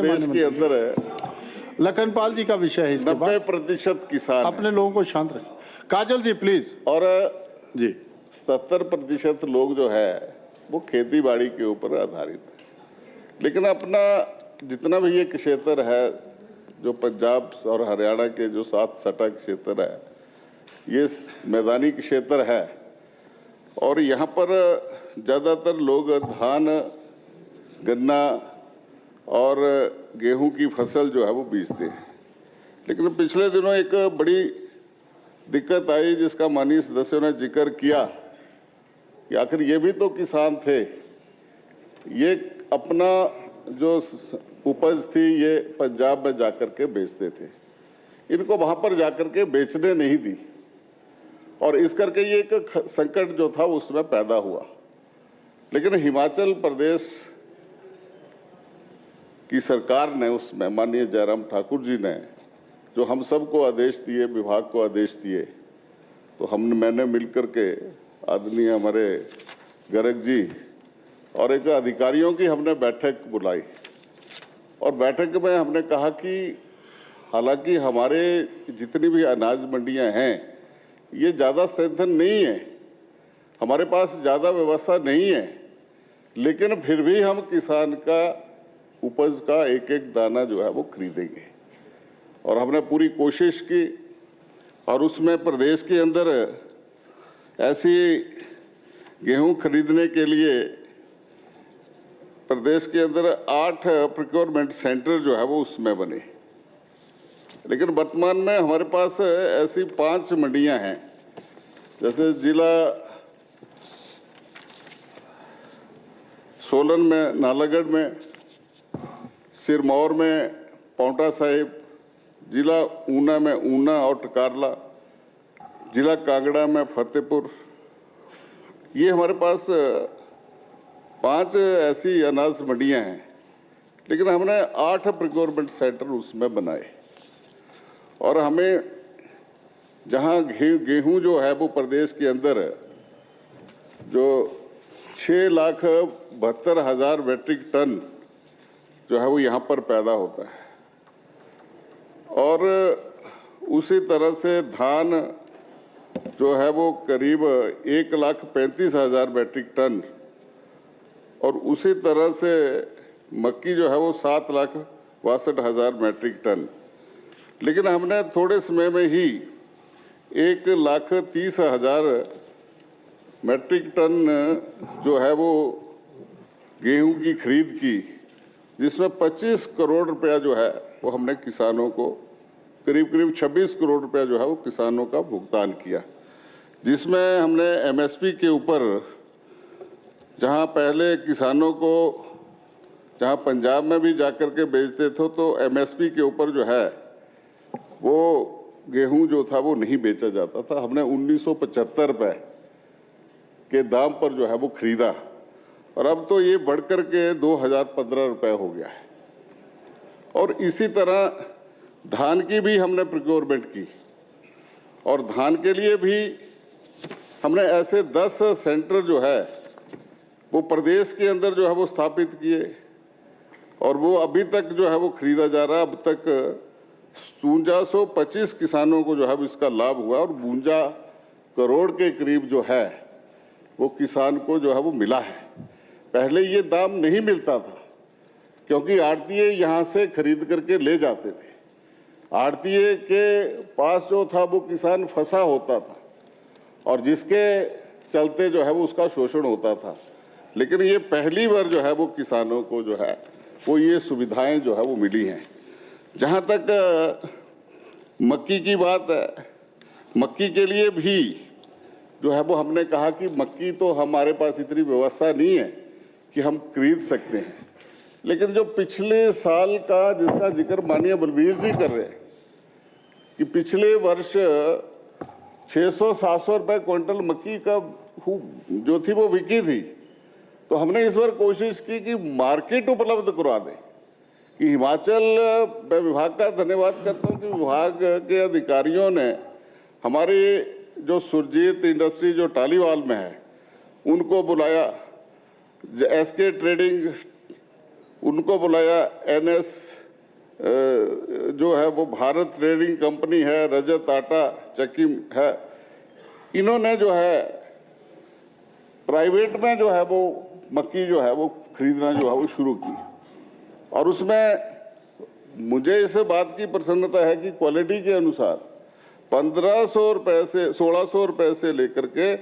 प्रदेश के अंदर है, लखनपाल जी का विषय है, इसके बाद 90% किसान अपने लोगों को शांत रखें। काजल जी प्लीज। और जी 70% लोग जो है वो खेती बाड़ी के ऊपर आधारित है। लेकिन अपना जितना भी ये क्षेत्र है, जो पंजाब और हरियाणा के जो 7 सटा क्षेत्र है, ये मैदानी क्षेत्र है और यहाँ पर ज़्यादातर लोग धान, गन्ना और गेहूं की फसल जो है वो बीजते हैं। लेकिन पिछले दिनों एक बड़ी दिक्कत आई जिसका माननीय सदस्यों ने जिक्र किया कि आखिर ये भी तो किसान थे, ये अपना जो उपज थी ये पंजाब में जाकर के बेचते थे, इनको वहाँ पर जाकर के बेचने नहीं दी और इस करके ये एक संकट जो था उसमें पैदा हुआ। लेकिन हिमाचल प्रदेश की सरकार ने उसमें माननीय जयराम ठाकुर जी ने जो हम सबको आदेश दिए, विभाग को आदेश दिए, तो मैंने मिलकर के आदरणीय हमारे गर्ग जी और एक अधिकारियों की हमने बैठक बुलाई और बैठक में हमने कहा कि हालांकि हमारे जितनी भी अनाज मंडियां हैं ये ज़्यादा स्ट्रेंथन नहीं है, हमारे पास ज़्यादा व्यवस्था नहीं है, लेकिन फिर भी हम किसान का उपज का एक एक दाना जो है वो खरीदेंगे और हमने पूरी कोशिश की और उसमें प्रदेश के अंदर ऐसी गेहूं खरीदने के लिए प्रदेश के अंदर 8 प्रोक्योरमेंट सेंटर जो है वो उसमें बने। लेकिन वर्तमान में हमारे पास ऐसी 5 मंडियां हैं, जैसे जिला सोलन में, नालागढ़ में, सिरमौर में पांवटा साहिब, जिला ऊना में ऊना और टकारला, जिला कांगड़ा में फतेहपुर। ये हमारे पास 5 ऐसी अनाज मंडियां हैं, लेकिन हमने 8 प्रोक्योरमेंट सेंटर उसमें बनाए और हमें जहां गेहूं जो है वो प्रदेश के अंदर जो 6,72,000 मीट्रिक टन जो है वो यहाँ पर पैदा होता है और उसी तरह से धान जो है वो करीब 1,35,000 मीट्रिक टन और उसी तरह से मक्की जो है वो 7,62,000 मीट्रिक टन। लेकिन हमने थोड़े समय में ही 1,30,000 मीट्रिक टन जो है वो गेहूं की खरीद की, जिसमें 25 करोड़ रुपया जो है वो हमने किसानों को, करीब 26 करोड़ रुपया जो है वो किसानों का भुगतान किया, जिसमें हमने एमएसपी के ऊपर, जहां पहले किसानों को, जहां पंजाब में भी जाकर के बेचते थे तो एमएसपी के ऊपर जो है वो गेहूं जो था वो नहीं बेचा जाता था, हमने 1975 रुपये के दाम पर जो है वो खरीदा और अब तो ये बढ़कर के 2015 रुपये हो गया है। और इसी तरह धान की भी हमने प्रोक्योरमेंट की और धान के लिए भी हमने ऐसे 10 सेंटर जो है वो प्रदेश के अंदर जो है वो स्थापित किए और वो अभी तक जो है वो खरीदा जा रहा है। अब तक 5225 किसानों को जो है इसका लाभ हुआ और 52 करोड़ के करीब जो है वो किसान को जो है वो मिला है। पहले ये दाम नहीं मिलता था क्योंकि आड़तीये यहाँ से खरीद करके ले जाते थे, आड़तीये के पास जो था वो किसान फंसा होता था और जिसके चलते जो है वो उसका शोषण होता था। लेकिन ये पहली बार जो है वो किसानों को जो है वो ये सुविधाएं जो है वो मिली हैं। जहाँ तक मक्की की बात है, मक्की के लिए भी जो है वो हमने कहा कि मक्की तो हमारे पास इतनी व्यवस्था नहीं है कि हम खरीद सकते हैं, लेकिन जो पिछले साल का जिसका जिक्र माननीय बलबीर जी कर रहे हैं कि पिछले वर्ष 600-700 रुपये क्विंटल मक्की का जो थी वो बिकी थी, तो हमने इस बार कोशिश की कि मार्केट उपलब्ध करवा दें। कि हिमाचल विभाग का धन्यवाद करता हूँ कि विभाग के अधिकारियों ने हमारे जो सुरजीत इंडस्ट्री जो टालीवाल में है उनको बुलाया, एसके ट्रेडिंग उनको बुलाया। NS जो है वो भारत ट्रेडिंग कंपनी है, रजत आटा चक्की है, इन्होंने जो है प्राइवेट में जो है वो मक्की जो है वो खरीदना जो है वो शुरू की। और उसमें मुझे इस बात की प्रसन्नता है कि क्वालिटी के अनुसार 1500 रुपए से 1600 रुपए से लेकर के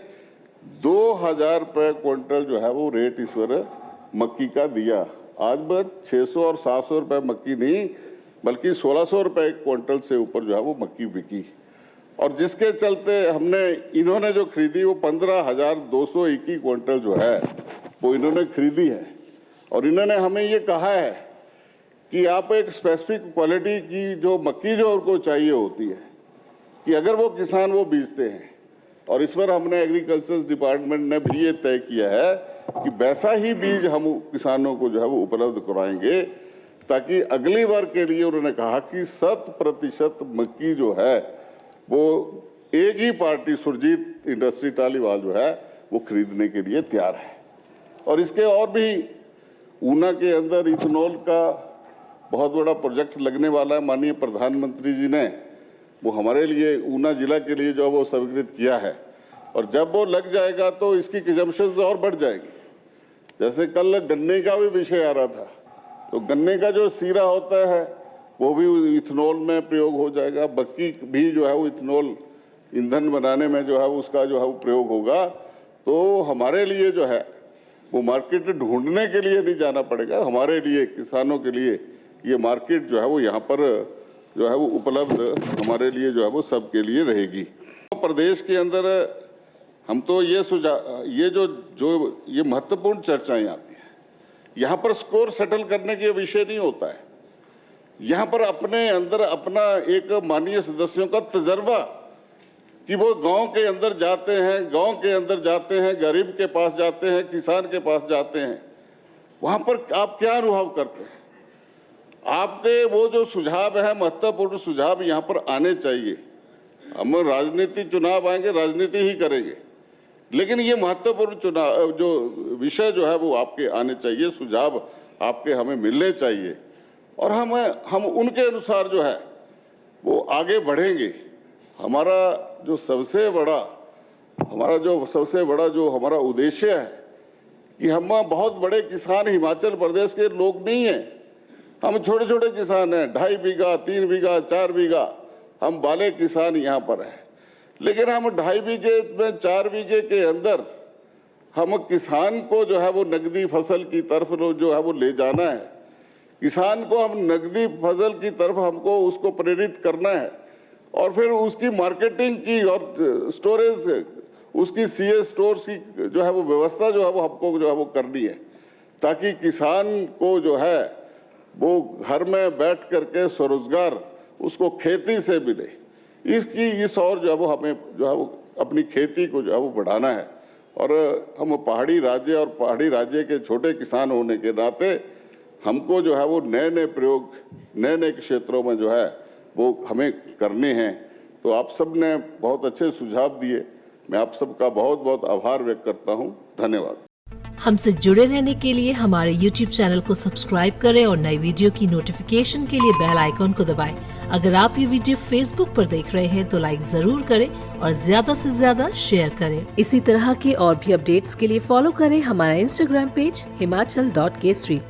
2000 रुपए क्विंटल जो है वो रेट इस बार मक्की का दिया। आज बस 600 और 700 रुपए मक्की नहीं, बल्कि 1600 रुपए क्विंटल से ऊपर जो है वो मक्की बिकी। और जिसके चलते हमने इन्होंने जो खरीदी वो 15,221 क्विंटल जो है वो इन्होंने खरीदी है। और इन्होंने हमें ये कहा है कि आप एक स्पेसिफिक क्वालिटी की जो मक्की जो उनको चाहिए होती है कि अगर वो किसान वो बीजते हैं। और इस पर हमने एग्रीकल्चर डिपार्टमेंट ने भी ये तय किया है कि वैसा ही बीज हम किसानों को जो है वो उपलब्ध कराएंगे, ताकि अगली बार के लिए उन्होंने कहा कि 100% मक्की जो है वो एक ही पार्टी सुरजीत इंडस्ट्री टालीवाल जो है वो खरीदने के लिए तैयार है। और इसके और भी ऊना के अंदर इथेनॉल का बहुत बड़ा प्रोजेक्ट लगने वाला है। माननीय प्रधानमंत्री जी ने वो हमारे लिए ऊना जिला के लिए जो वो स्वीकृत किया है। और जब वो लग जाएगा तो इसकी कंजम्पशन और बढ़ जाएगी। जैसे कल गन्ने का भी विषय आ रहा था, तो गन्ने का जो सीरा होता है वो भी इथेनॉल में प्रयोग हो जाएगा। मक्की भी जो है वो इथेनॉल ईंधन बनाने में जो है उसका जो है वो प्रयोग होगा। तो हमारे लिए जो है वो मार्केट ढूंढने के लिए नहीं जाना पड़ेगा। हमारे लिए किसानों के लिए ये मार्केट जो है वो यहाँ पर जो है वो उपलब्ध हमारे लिए जो है वो सबके लिए रहेगी। तो प्रदेश के अंदर हम तो ये महत्वपूर्ण चर्चाएं आती हैं। यहाँ पर स्कोर सेटल करने के विषय नहीं होता है। यहाँ पर अपने अंदर अपना एक माननीय सदस्यों का तजर्बा कि वो गांव के अंदर जाते हैं, गरीब के पास जाते हैं, किसान के पास जाते हैं, वहाँ पर आप क्या अनुभव करते हैं। आपके वो जो सुझाव है, महत्वपूर्ण सुझाव यहाँ पर आने चाहिए। हम राजनीति चुनाव आएंगे, राजनीति ही करेंगे, लेकिन ये महत्वपूर्ण चुनाव जो विषय जो है वो आपके आने चाहिए, सुझाव आपके हमें मिलने चाहिए। और हम उनके अनुसार जो है वो आगे बढ़ेंगे। हमारा सबसे बड़ा जो हमारा उद्देश्य है कि हम बहुत बड़े किसान हिमाचल प्रदेश के लोग नहीं हैं। हम छोटे छोटे किसान हैं, 2.5 बीघा, 3 बीघा, 4 बीघा हम वाले किसान यहाँ पर हैं। लेकिन हम 2.5 बीघे में 4 बीघे के अंदर हम किसान को जो है वो नकदी फसल की तरफ जो है वो ले जाना है। किसान को हम नकदी फसल की तरफ हमको उसको प्रेरित करना है। और फिर उसकी मार्केटिंग की और स्टोरेज उसकी सीए स्टोर्स की जो है वो व्यवस्था जो है वो हमको जो है वो करनी है, ताकि किसान को जो है वो घर में बैठ करके स्वरोजगार उसको खेती से मिले। इस और जो है वो हमें जो है वो अपनी खेती को जो है वो बढ़ाना है। और हम पहाड़ी राज्य के छोटे किसान होने के नाते हमको जो है वो नए प्रयोग नए क्षेत्रों में जो है वो हमें करने हैं। तो आप सब ने बहुत अच्छे सुझाव दिए। मैं आप सबका बहुत बहुत आभार व्यक्त करता हूं। धन्यवाद। हमसे जुड़े रहने के लिए हमारे YouTube चैनल को सब्सक्राइब करें और नई वीडियो की नोटिफिकेशन के लिए बेल आइकॉन को दबाएं। अगर आप ये वीडियो Facebook पर देख रहे हैं तो लाइक जरूर करें और ज्यादा से ज्यादा शेयर करें। इसी तरह के और भी अपडेट्स के लिए फॉलो करें हमारा Instagram पेज himachal.kesri।